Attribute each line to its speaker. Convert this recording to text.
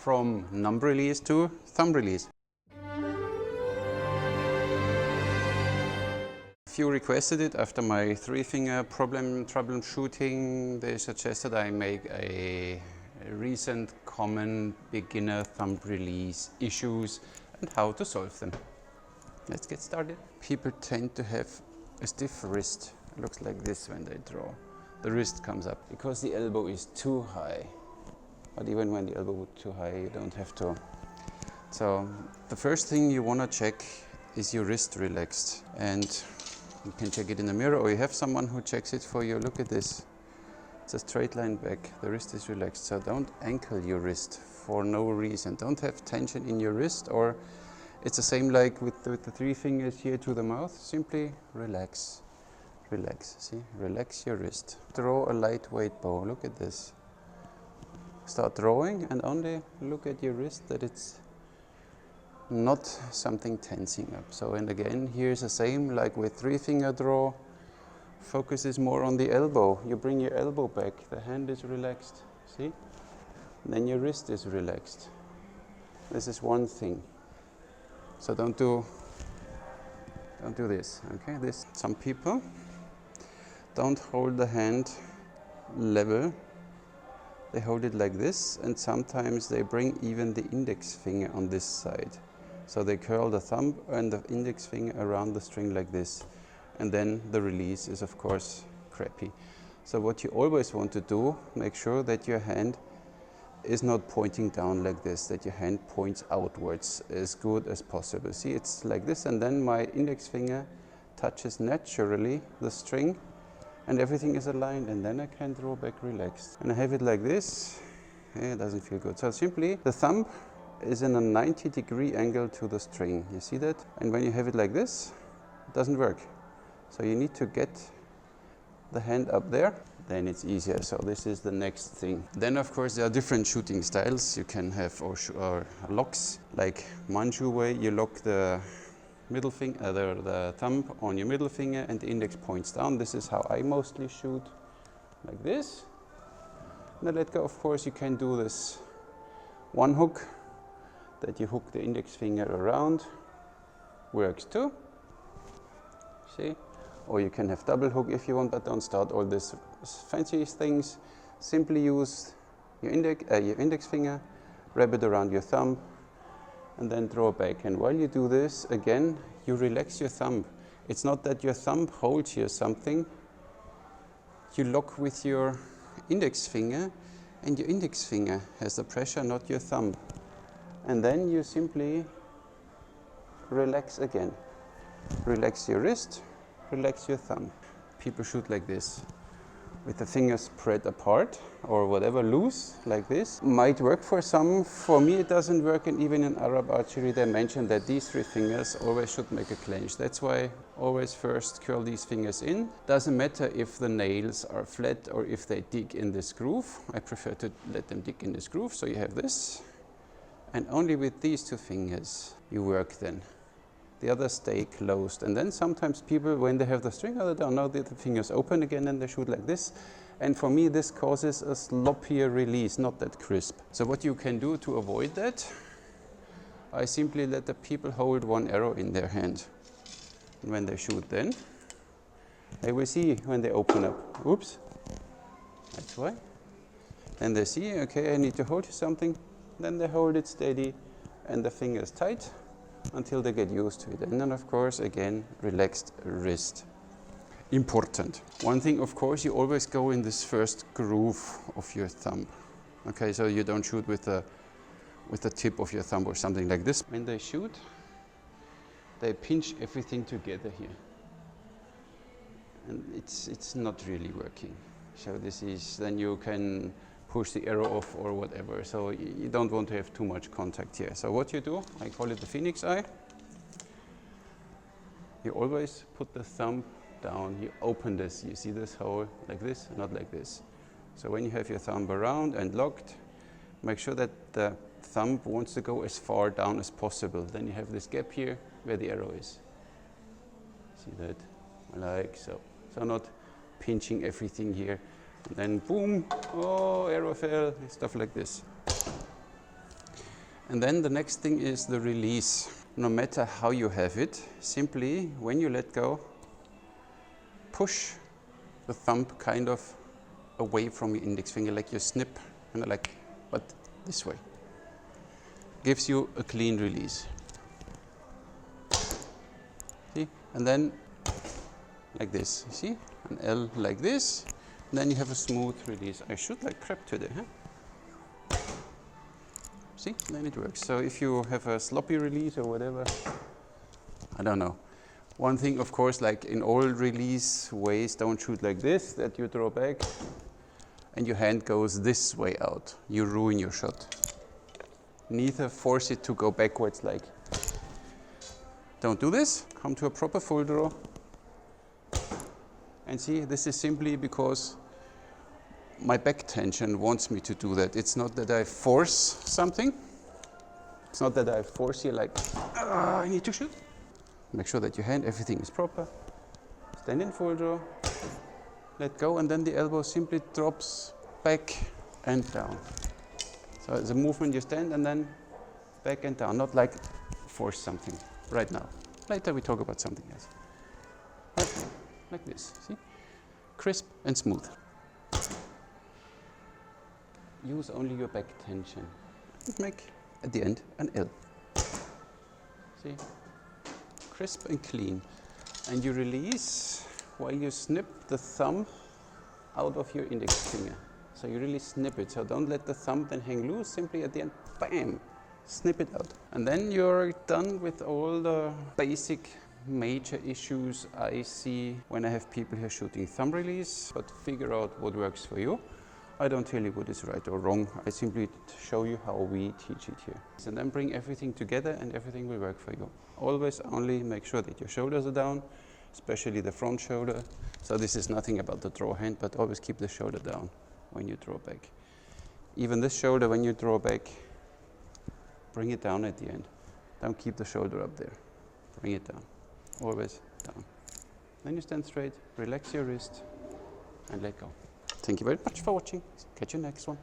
Speaker 1: from numb release to thumb release. A few requested it after my 3-finger troubleshooting. They suggested I make a recent common beginner thumb release issues and how to solve them. Let's get started. People tend to have a stiff wrist. It looks like this when they draw. The wrist comes up because the elbow is too high. But even when the elbow is too high, you don't have to. So the first thing you want to check is your wrist relaxed. And you can check it in the mirror, or you have someone who checks it for you. Look at this. It's a straight line back. The wrist is relaxed. So don't ankle your wrist for no reason. Don't have tension in your wrist, or it's the same like with the 3 fingers here to the mouth. Simply relax. Relax. See? Relax your wrist. Draw a lightweight bow. Look at this. Start drawing and only look at your wrist, that it's not something tensing up. So, and again, here's the same like with 3-finger draw. Focus is more on the elbow. You bring your elbow back, the hand is relaxed, see? And then your wrist is relaxed. This is one thing. So don't do this, okay? Some people don't hold the hand level. They hold it like this, and sometimes they bring even the index finger on this side. So they curl the thumb and the index finger around the string like this. And then the release is of course crappy. So what you always want to do, make sure that your hand is not pointing down like this, that your hand points outwards as good as possible. See, it's like this, and then my index finger touches naturally the string and everything is aligned, and then I can draw back relaxed. And I have it like this, it doesn't feel good. So simply the thumb is in a 90-degree angle to the string. You see that? And when you have it like this, it doesn't work. So you need to get the hand up there, then it's easier. So this is the next thing. Then of course there are different shooting styles. You can have or locks, like Manchu way. You lock the middle finger, the thumb on your middle finger, and the index points down. This is how I mostly shoot, like this. And then let go. Of course you can do this one hook, that you hook the index finger around, works too. See? Or you can have double hook if you want, but don't start all these fancy things. Simply use your index finger, wrap it around your thumb, and then draw back. And while you do this, again, you relax your thumb. It's not that your thumb holds here something. You lock with your index finger, and your index finger has the pressure, not your thumb. And then you simply relax again. Relax your wrist, relax your thumb. People shoot like this, with the fingers spread apart or whatever, loose, like this. Might work for some. For me it doesn't work, and even in Arab archery they mention that these 3 fingers always should make a clench. That's why always first curl these fingers in. Doesn't matter if the nails are flat or if they dig in this groove. I prefer to let them dig in this groove. So you have this, and only with these 2 fingers you work then. The others stay closed. And then sometimes people, when they have the string, they don't know, the fingers open again and they shoot like this. And for me, this causes a sloppier release, not that crisp. So what you can do to avoid that, I simply let the people hold 1 arrow in their hand. And when they shoot then, they will see when they open up. Oops, that's why. Then they see, okay, I need to hold something. Then they hold it steady and the fingers tight until they get used to it. And then of course, again, relaxed wrist. Important. One thing, of course, you always go in this first groove of your thumb. Okay, so you don't shoot with the tip of your thumb or something like this. When they shoot, they pinch everything together here. And it's not really working. So this is, then you can push the arrow off or whatever. So you don't want to have too much contact here. So what you do, I call it the phoenix eye. You always put the thumb down, you open this, you see this hole like this, not like this. So when you have your thumb around and locked, make sure that the thumb wants to go as far down as possible. Then you have this gap here where the arrow is. See that? Like so. So not pinching everything here. And then boom, oh, arrow fell, stuff like this. And then the next thing is the release. No matter how you have it, simply when you let go, push the thumb kind of away from your index finger, like you snip, like, but this way. Gives you a clean release. See? And then like this, you see? An L like this, and then you have a smooth release. I should like prep today, huh? See? Then it works. So if you have a sloppy release or whatever, I don't know. One thing, of course, like in all release ways, don't shoot like this, that you draw back, and your hand goes this way out. You ruin your shot. Neither force it to go backwards like. Don't do this. Come to a proper full draw. And see, this is simply because my back tension wants me to do that. It's not that I force something. It's not that I force you like, I need to shoot. Make sure that your hand, everything is proper. Stand in full draw. Let go, and then the elbow simply drops back and down. So it's a movement, you stand and then back and down, not like force something right now. Later we talk about something else. Like this, see? Crisp and smooth. Use only your back tension. And make, at the end, an L. See? Crisp and clean. And you release while you snip the thumb out of your index finger. So you really snip it. So don't let the thumb then hang loose. Simply at the end, bam, snip it out. And then you're done with all the basic major issues I see when I have people here shooting thumb release, but figure out what works for you. I don't tell you what is right or wrong. I simply show you how we teach it here. And then bring everything together and everything will work for you. Always only make sure that your shoulders are down, especially the front shoulder. So this is nothing about the draw hand, but always keep the shoulder down when you draw back. Even this shoulder, when you draw back, bring it down at the end. Don't keep the shoulder up there. Bring it down. Always down. Then you stand straight, relax your wrist, and let go. Thank you very much for watching. Catch you next one.